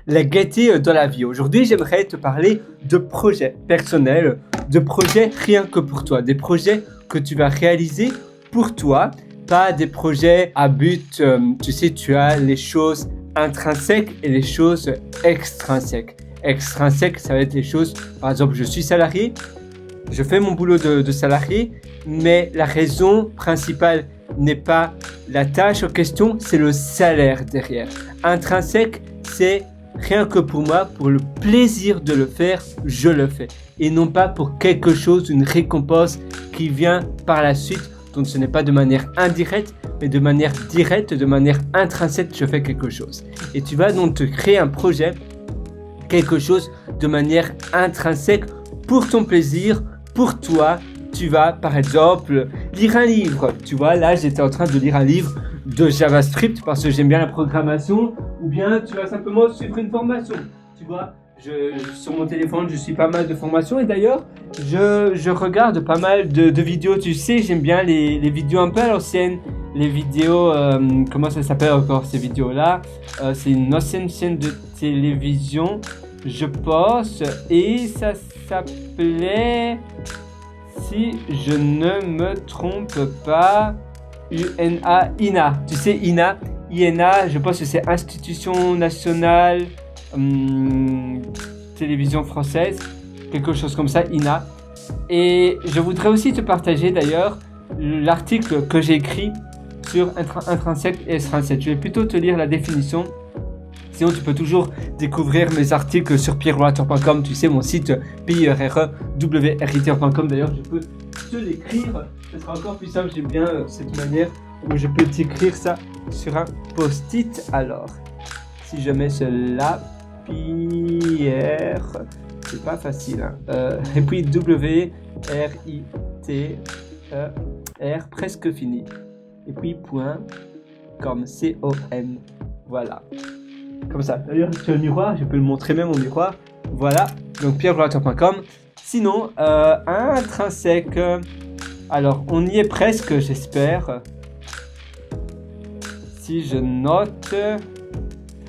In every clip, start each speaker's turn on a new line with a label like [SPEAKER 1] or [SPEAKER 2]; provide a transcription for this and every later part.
[SPEAKER 1] la gaieté dans la vie. Aujourd'hui, j'aimerais te parler de projets personnels, de projets rien que pour toi, des projets que tu vas réaliser pour toi, pas des projets à but. Tu sais, tu as les choses intrinsèques et les choses extrinsèques. Extrinsèques, ça va être les choses, par exemple, je suis salarié, je fais mon boulot de salarié, mais la raison principale n'est pas la tâche en question, c'est le salaire derrière. Intrinsèque, c'est rien que pour moi, pour le plaisir de le faire, je le fais. Et non pas pour quelque chose, une récompense qui vient par la suite. Donc ce n'est pas de manière indirecte, mais de manière directe, de manière intrinsèque, je fais quelque chose. Et tu vas donc te créer un projet, quelque chose de manière intrinsèque pour ton plaisir, pour toi. Tu vas par exemple lire un livre. Tu vois, là j'étais en train de lire un livre de JavaScript parce que j'aime bien la programmation, ou bien tu vas simplement suivre une formation. Tu vois, sur mon téléphone, je suis pas mal de formations et d'ailleurs, je regarde pas mal de vidéos. Tu sais, j'aime bien les vidéos un peu à l'ancienne, les vidéos, comment ça s'appelle encore ces vidéos-là? C'est une ancienne chaîne de télévision, je pense, et ça s'appelait, si je ne me trompe pas, INA. Tu sais, INA, je pense que c'est Institution Nationale Télévision Française, quelque chose comme ça, INA. Et je voudrais aussi te partager d'ailleurs l'article que j'ai écrit sur intrinsèque et extrinsèque. Je vais plutôt te lire la définition. Sinon, tu peux toujours découvrir mes articles sur pierrewriter.com. Tu sais, mon site pierrewriter.com. D'ailleurs, je peux te l'écrire. Ce sera encore plus simple. J'aime bien cette manière où je peux t'écrire ça sur un post-it. Alors, si je mets cela, Pierre, c'est pas facile. Hein. Et puis WRITER, presque fini. Et puis point, comme COM. Voilà. Comme ça. D'ailleurs, sur le miroir, je peux le montrer même au miroir. Voilà. Donc, pierrewriter.com. Sinon, intrinsèque. Alors, on y est presque, j'espère. Si je note.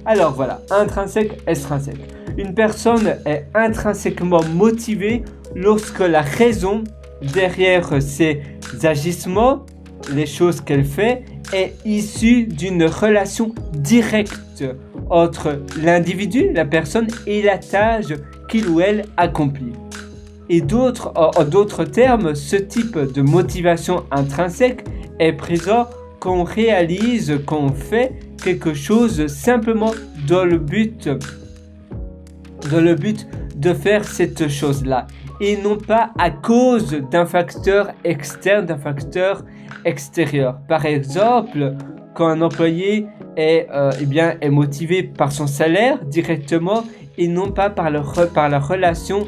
[SPEAKER 1] Alors, voilà. Intrinsèque, extrinsèque. Une personne est intrinsèquement motivée lorsque la raison derrière ses agissements, les choses qu'elle fait, est issue d'une relation directe entre l'individu, la personne et la tâche qu'il ou elle accomplit. Et en d'autres termes, ce type de motivation intrinsèque est présent quand on réalise, quand on fait quelque chose simplement dans le but de faire cette chose-là et non pas à cause d'un facteur externe, d'un facteur extérieur. Par exemple, quand un employé est motivé par son salaire directement et non pas par la relation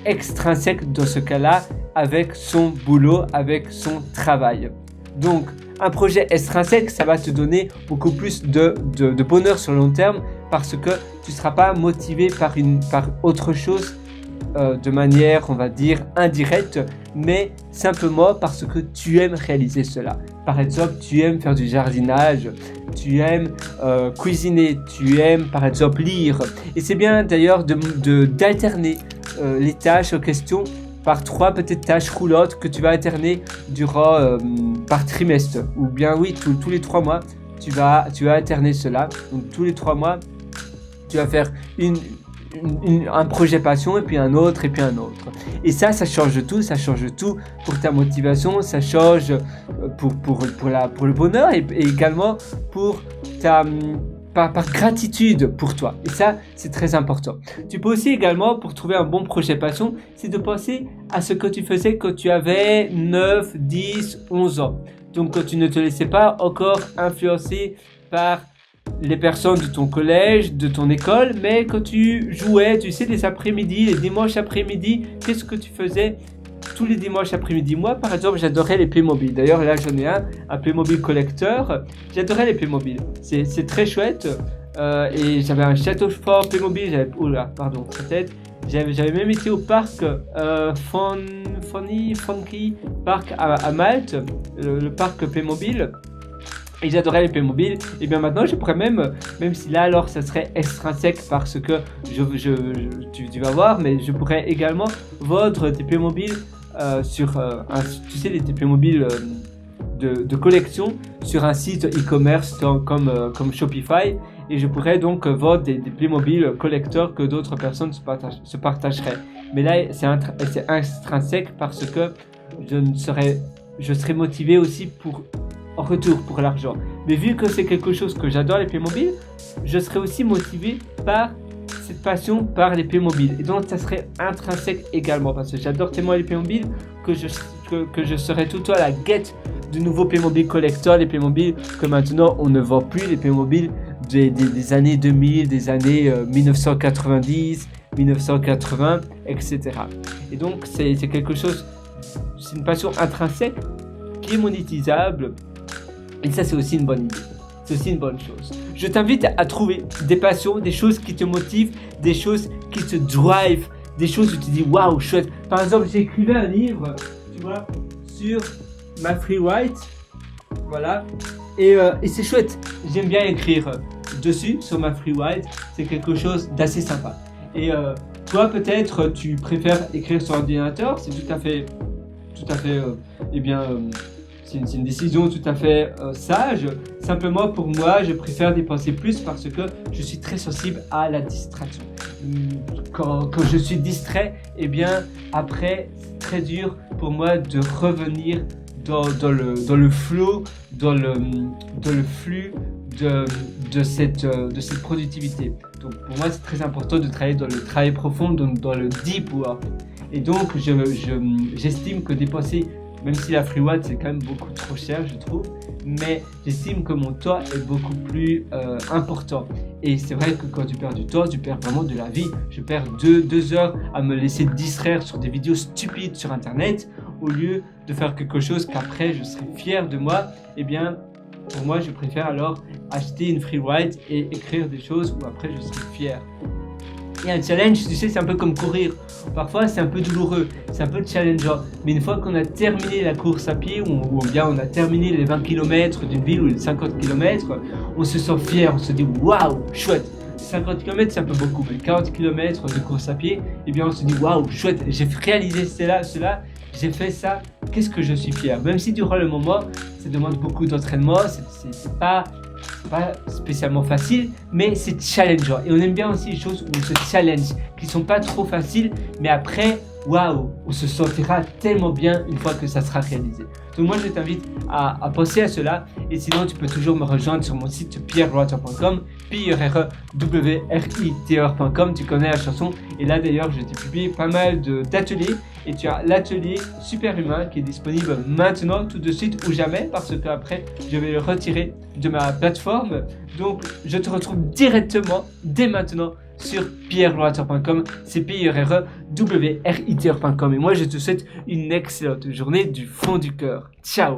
[SPEAKER 1] extrinsèque dans ce cas-là avec son boulot, avec son travail. Donc, un projet extrinsèque, ça va te donner beaucoup plus de bonheur sur le long terme parce que tu ne seras pas motivé par autre chose de manière, on va dire, indirecte, mais simplement parce que tu aimes réaliser cela. Par exemple, tu aimes faire du jardinage, tu aimes cuisiner, tu aimes par exemple lire. Et c'est bien d'ailleurs d'alterner les tâches en question par 3 peut-être tâches roulantes que tu vas alterner durant par trimestre. Ou bien oui, tous les 3 mois, tu vas alterner cela. Donc tous les 3 mois, tu vas faire un projet passion et puis un autre et puis un autre. Et ça change tout, pour ta motivation, ça change pour le bonheur et également pour par gratitude pour toi. Et ça, c'est très important. Tu peux aussi également, pour trouver un bon projet passion, c'est de penser à ce que tu faisais quand tu avais 9, 10, 11 ans. Donc, quand tu ne te laissais pas encore influencer par les personnes de ton collège, de ton école, mais quand tu jouais, tu sais, les après-midi, les dimanches après-midi, qu'est-ce que tu faisais tous les dimanches après-midi? Moi, par exemple, j'adorais les Playmobil. D'ailleurs, là, j'en ai un Playmobil collecteur. J'adorais les Playmobil. C'est très chouette. Et j'avais un château fort Playmobil. J'avais même été au parc Funky Park à Malte, le parc Playmobil. Et j'adorais les Playmobil. Et bien maintenant, je pourrais même si là alors ça serait extrinsèque parce que tu vas voir, mais je pourrais également vendre des Playmobil sur tu sais, des Playmobil de collection sur un site e-commerce comme Shopify. Et je pourrais donc vendre des Playmobil collecteurs que d'autres personnes se partageraient. Mais là, c'est intrinsèque parce que je serais motivé aussi en retour pour l'argent. Mais vu que c'est quelque chose que j'adore les Playmobil, je serais aussi motivé par cette passion par les Playmobil. Et donc ça serait intrinsèque également parce que j'adore tellement les Playmobil que je serais tout le temps à la guette de nouveaux Playmobil collector, les Playmobil que maintenant on ne vend plus, les Playmobil des années 2000, des années 1990, 1980, etc. Et donc c'est quelque chose, c'est une passion intrinsèque qui est monétisable. Et ça, c'est aussi une bonne idée. C'est aussi une bonne chose. Je t'invite à trouver des passions, des choses qui te motivent, des choses qui te drive, des choses où tu te dis waouh, chouette. Par exemple, j'ai écrit un livre, tu vois, sur ma free write. Voilà. Et c'est chouette. J'aime bien écrire dessus, sur ma free write. C'est quelque chose d'assez sympa. Et toi, peut-être, tu préfères écrire sur ordinateur. C'est tout à fait, eh bien. C'est une décision tout à fait sage. Simplement pour moi, je préfère dépenser plus parce que je suis très sensible à la distraction. Quand je suis distrait, eh bien après, c'est très dur pour moi de revenir dans le flow, dans le flux de cette productivité. Donc pour moi, c'est très important de travailler dans le travail profond, dans le deep work. Et donc, j'estime que dépenser, même si la free write c'est quand même beaucoup trop cher, je trouve, mais j'estime que mon temps est beaucoup plus important. Et c'est vrai que quand tu perds du temps, tu perds vraiment de la vie. Je perds 2 heures à me laisser distraire sur des vidéos stupides sur internet au lieu de faire quelque chose qu'après je serai fier de moi. Eh bien, pour moi, je préfère alors acheter une free write et écrire des choses où après je serai fier. Et un challenge, tu sais, c'est un peu comme courir. Parfois, c'est un peu douloureux, c'est un peu challengeant. Mais une fois qu'on a terminé la course à pied, ou bien on a terminé les 20 km d'une ville ou les 50 km, on se sent fier, on se dit waouh, chouette. 50 km, c'est un peu beaucoup, mais 40 km de course à pied, eh bien on se dit waouh, chouette, j'ai réalisé cela, j'ai fait ça, qu'est-ce que je suis fier. Même si durant le moment, ça demande beaucoup d'entraînement, c'est pas spécialement facile, mais c'est challengeant. Et on aime bien aussi les choses où on se challenge, qui sont pas trop faciles, mais après, waouh, on se sentira tellement bien une fois que ça sera réalisé. Donc moi, je t'invite à penser à cela. Et sinon, tu peux toujours me rejoindre sur mon site pierrewriter.com, pierrewriter.com. Tu connais la chanson. Et là, d'ailleurs, je t'ai publié pas mal d'ateliers. Et tu as l'atelier Superhumain qui est disponible maintenant, tout de suite ou jamais, parce qu'après, je vais le retirer de ma plateforme. Donc, je te retrouve directement, dès maintenant, sur pierrewriter.com, c'est pierrewriter.com. Et moi, je te souhaite une excellente journée du fond du cœur. Ciao!